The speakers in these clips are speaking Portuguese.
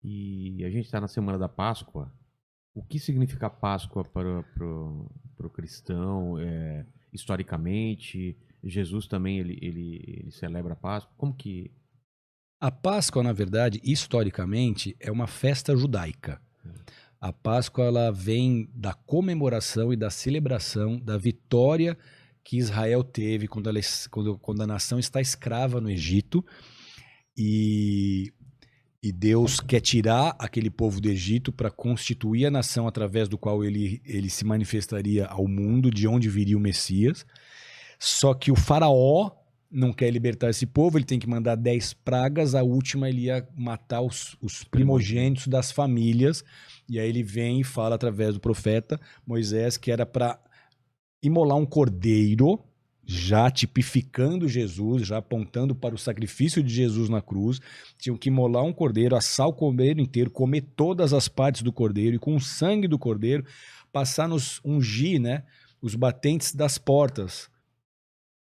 E a gente está na semana da Páscoa. O que significa Páscoa para o cristão? Historicamente, Jesus também ele celebra a Páscoa. Como que... A Páscoa, na verdade, historicamente, é uma festa judaica. A Páscoa ela vem da comemoração e da celebração da vitória que Israel teve quando a nação está escrava no Egito e Deus quer tirar aquele povo do Egito para constituir a nação através do qual ele se manifestaria ao mundo, de onde viria o Messias. Só que o faraó não quer libertar esse povo, ele tem que mandar 10 pragas, a última ele ia matar os primogênitos das famílias, e aí ele vem e fala através do profeta Moisés que era para imolar um cordeiro, já tipificando Jesus, já apontando para o sacrifício de Jesus na cruz. Tinham que imolar um cordeiro, assar o cordeiro inteiro, comer todas as partes do cordeiro e com o sangue do cordeiro passar nos ungir, né, os batentes das portas.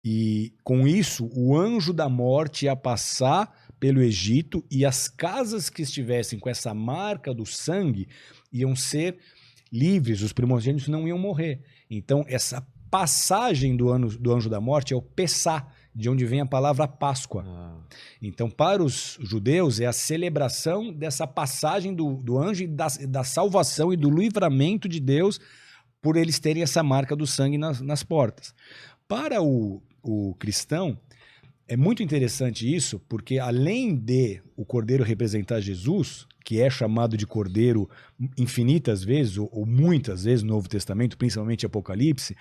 E com isso, o anjo da morte ia passar pelo Egito e as casas que estivessem com essa marca do sangue iam ser livres, os primogênitos não iam morrer. Então, essa passagem do anjo da morte é o Pessá, de onde vem a palavra Páscoa. Então, para os judeus, é a celebração dessa passagem do anjo e da salvação e do livramento de Deus por eles terem essa marca do sangue nas portas. Para o cristão, é muito interessante isso, porque além de o cordeiro representar Jesus, que é chamado de cordeiro infinitas vezes, ou muitas vezes no Novo Testamento, principalmente Apocalipse,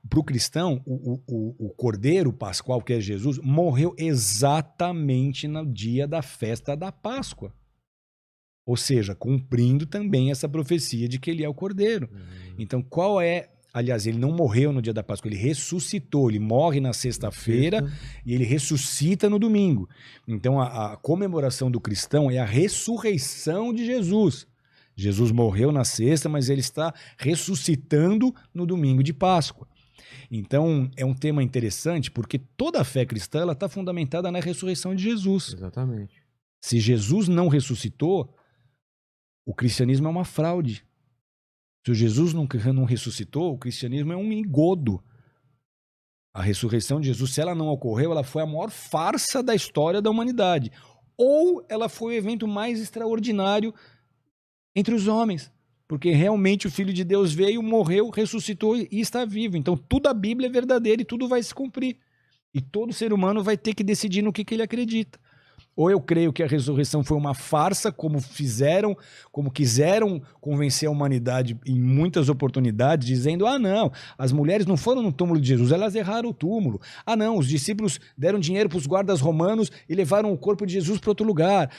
para o cristão, o cordeiro pascual, que é Jesus, morreu exatamente no dia da festa da Páscoa. Ou seja, cumprindo também essa profecia de que ele é o cordeiro. Então, qual é... Aliás, ele não morreu no dia da Páscoa, ele ressuscitou. Ele morre na sexta-feira e ele ressuscita no domingo. Então, a comemoração do cristão é a ressurreição de Jesus. Jesus morreu na sexta, mas ele está ressuscitando no domingo de Páscoa. Então, é um tema interessante porque toda a fé cristã ela está fundamentada na ressurreição de Jesus. Exatamente. Se Jesus não ressuscitou, o cristianismo é uma fraude. Se Jesus não ressuscitou, o cristianismo é um engodo. A ressurreição de Jesus, se ela não ocorreu, ela foi a maior farsa da história da humanidade. Ou ela foi o evento mais extraordinário entre os homens. Porque realmente o Filho de Deus veio, morreu, ressuscitou e está vivo. Então tudo a Bíblia é verdadeiro e tudo vai se cumprir. E todo ser humano vai ter que decidir no que ele acredita. Ou eu creio que a ressurreição foi uma farsa, como quiseram convencer a humanidade em muitas oportunidades, dizendo, não, as mulheres não foram no túmulo de Jesus, elas erraram o túmulo. Não, os discípulos deram dinheiro para os guardas romanos e levaram o corpo de Jesus para outro lugar.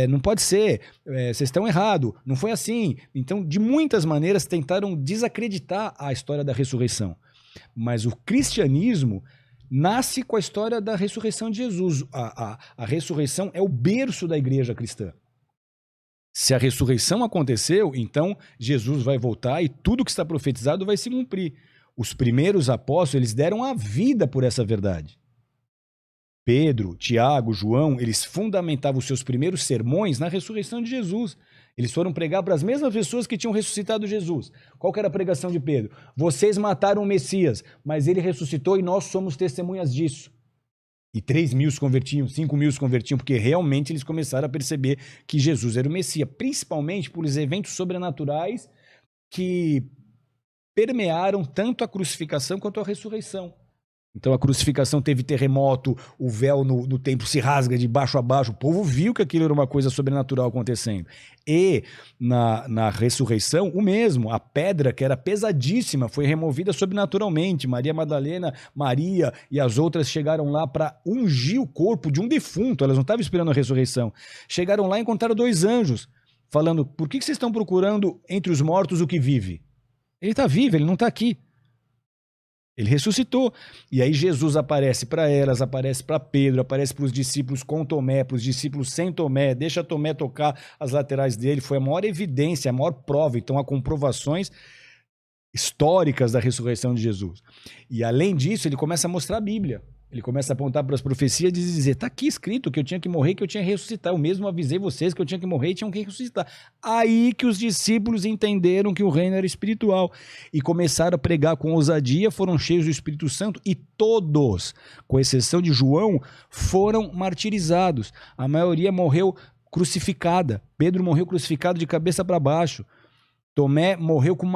Não pode ser, vocês estão errados, não foi assim. Então, de muitas maneiras, tentaram desacreditar a história da ressurreição. Mas o cristianismo nasce com a história da ressurreição de Jesus. A ressurreição é o berço da igreja cristã. Se a ressurreição aconteceu, então Jesus vai voltar e tudo que está profetizado vai se cumprir. Os primeiros apóstolos, eles deram a vida por essa verdade. Pedro, Tiago, João, eles fundamentavam os seus primeiros sermões na ressurreição de Jesus. Eles foram pregar para as mesmas pessoas que tinham ressuscitado Jesus. Qual que era a pregação de Pedro? Vocês mataram o Messias, mas ele ressuscitou e nós somos testemunhas disso. E 3.000 se convertiam, 5.000 se convertiam, porque realmente eles começaram a perceber que Jesus era o Messias, principalmente por os eventos sobrenaturais que permearam tanto a crucificação quanto a ressurreição. Então a crucificação teve terremoto, o véu no templo se rasga de baixo a baixo, o povo viu que aquilo era uma coisa sobrenatural acontecendo. E na ressurreição, o mesmo, a pedra que era pesadíssima foi removida sobrenaturalmente. Maria Madalena, Maria e as outras chegaram lá para ungir o corpo de um defunto, elas não estavam esperando a ressurreição. Chegaram lá e encontraram 2 anjos, falando, por que vocês estão procurando entre os mortos o que vive? Ele está vivo, ele não está aqui. Ele ressuscitou. E aí Jesus aparece para elas, aparece para Pedro, aparece para os discípulos com Tomé, para os discípulos sem Tomé, deixa Tomé tocar as laterais dele. Foi a maior evidência, a maior prova. Então há comprovações históricas da ressurreição de Jesus. E além disso, ele começa a mostrar a Bíblia. Ele começa a apontar para as profecias e dizer, tá aqui escrito que eu tinha que morrer, que eu tinha que ressuscitar. Eu mesmo avisei vocês que eu tinha que morrer e tinham que ressuscitar. Aí que os discípulos entenderam que o reino era espiritual e começaram a pregar com ousadia, foram cheios do Espírito Santo e todos, com exceção de João, foram martirizados. A maioria morreu crucificada. Pedro morreu crucificado de cabeça para baixo. Tomé morreu com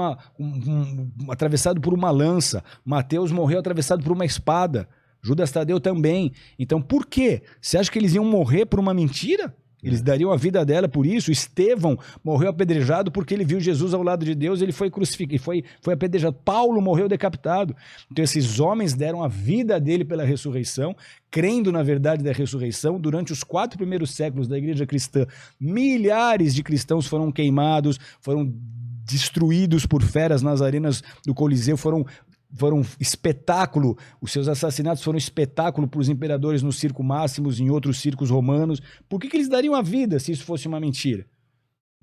atravessado por uma lança. Mateus morreu atravessado por uma espada. Judas Tadeu também. Então, por quê? Você acha que eles iam morrer por uma mentira? Eles dariam a vida dela por isso? Estevão morreu apedrejado porque ele viu Jesus ao lado de Deus, ele foi crucificado, foi apedrejado. Paulo morreu decapitado. Então, esses homens deram a vida dele pela ressurreição, crendo na verdade da ressurreição. Durante os 4 primeiros séculos da igreja cristã, milhares de cristãos foram queimados, foram destruídos por feras nas arenas do Coliseu, foram espetáculo, os seus assassinatos foram espetáculo para os imperadores no Circo Máximos, em outros circos romanos. Por que eles dariam a vida se isso fosse uma mentira?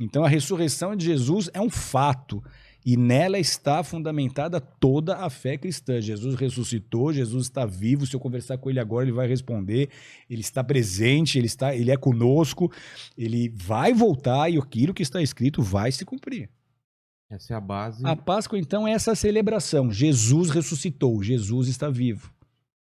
Então a ressurreição de Jesus é um fato e nela está fundamentada toda a fé cristã. Jesus ressuscitou, Jesus está vivo, se eu conversar com ele agora ele vai responder, ele está presente, ele é conosco, ele vai voltar e aquilo que está escrito vai se cumprir. Essa é a base. A Páscoa, então, é essa celebração. Jesus ressuscitou, Jesus está vivo.